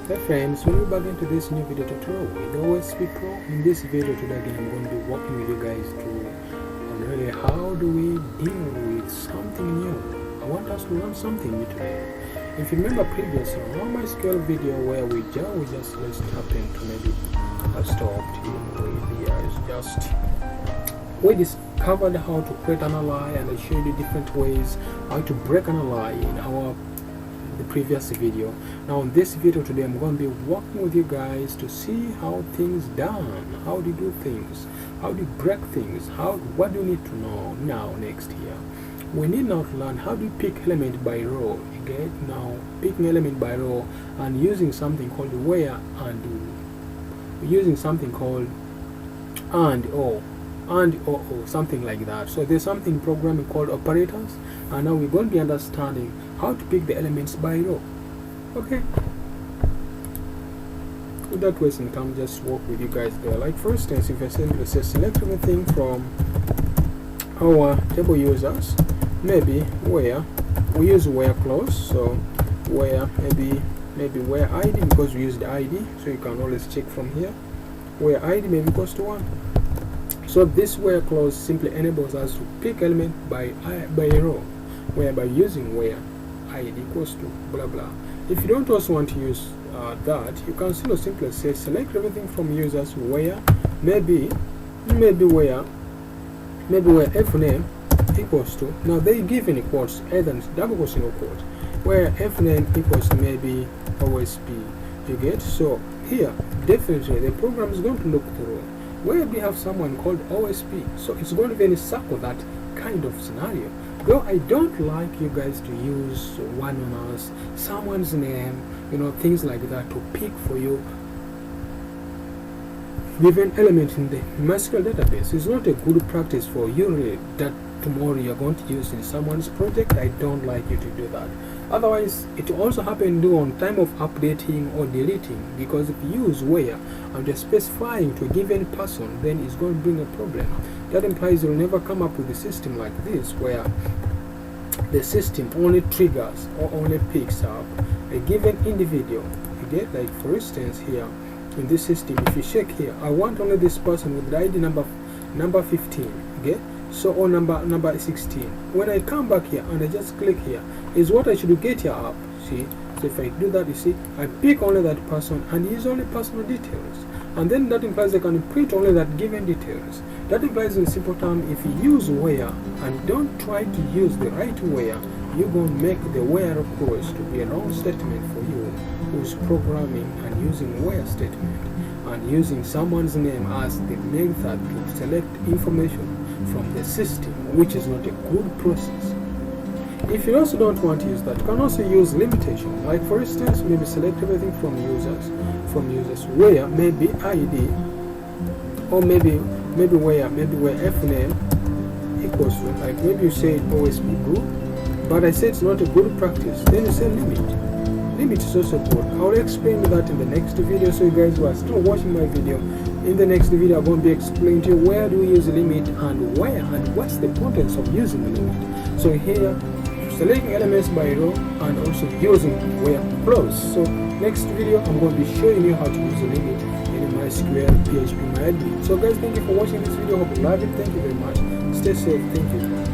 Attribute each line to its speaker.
Speaker 1: Hey friends, welcome back into this new video tutorial with OSP Pro. In this video today again I'm going to be working with you guys on really how do we deal with something new. I want us to learn something new today. If you remember previous on MySQL video where we just let's tap into maybe I stopped we discovered how to create an ally, and I showed you different ways how to break an ally in the previous video. Now in this video today I'm going to be working with you guys to see how things done, how do you do things, how do you break things, what do you need to know now next here. We need now to learn how do you pick element by row. Okay, now picking element by row and using something called where and using something called and or something like that. So there's something in programming called operators, and now we're going to be understanding how to pick the elements by row. Okay, without wasting time, just walk with you guys there. Like for instance, if I simply say select everything from our table users, maybe where we use where clause, so where maybe where ID, because we use the ID, so you can always check from here where ID maybe equals to 1. So this where clause simply enables us to pick element by row, whereby using where ID equals to blah blah. If you don't also want to use that, you can still simply say select everything from users where maybe where f name equals to, now they give in quotes, either double quotes or quotes, where f name equals to maybe OSP. You get? So here definitely the program is going to look through where we have someone called OSP, so it's going to be circle that kind of scenario. Though I don't like you guys to use one on us, someone's name, things like that to pick for you given element in the MySQL database. It's not a good practice for you really that tomorrow you're going to use in someone's project. I don't like you to do that. Otherwise, it also happen to on time of updating or deleting, because if you use where and you're specifying to a given person, then it's going to bring a problem. That implies you'll never come up with a system like this where the system only triggers or only picks up a given individual. You get? Like for instance here in this system, if you check here, I want only this person with the ID number 15. Okay, so or number 16. When I come back here and I just click here, is what I should get here up. See, so if I do that, you see, I pick only that person and use only personal details, and then that implies I can print only that given details. That implies in simple term, if you use where and don't try to use the right where, you're going to make the where request to be a wrong statement for you who's programming and using where statement and using someone's name as the method to select information from the system, which is not a good process. If you also don't want to use that, you can also use limitation. Like for instance, maybe select everything from users where maybe ID, or maybe where f name equals to, like maybe you say OSP group, but I say it's not a good practice. Then you say limit. Limit is also good. I will explain that in the next video. So you guys who are still watching my video, in the next video I'm going to be explaining to you where do we use limit and where and what's the importance of using limit. So here, selecting elements by row and also using where clause. So next video I'm going to be showing you how to use a limit in MySQL PHPMyAdmin. So guys, thank you for watching this video. Hope you love it. Thank you very much. Stay safe. Thank you.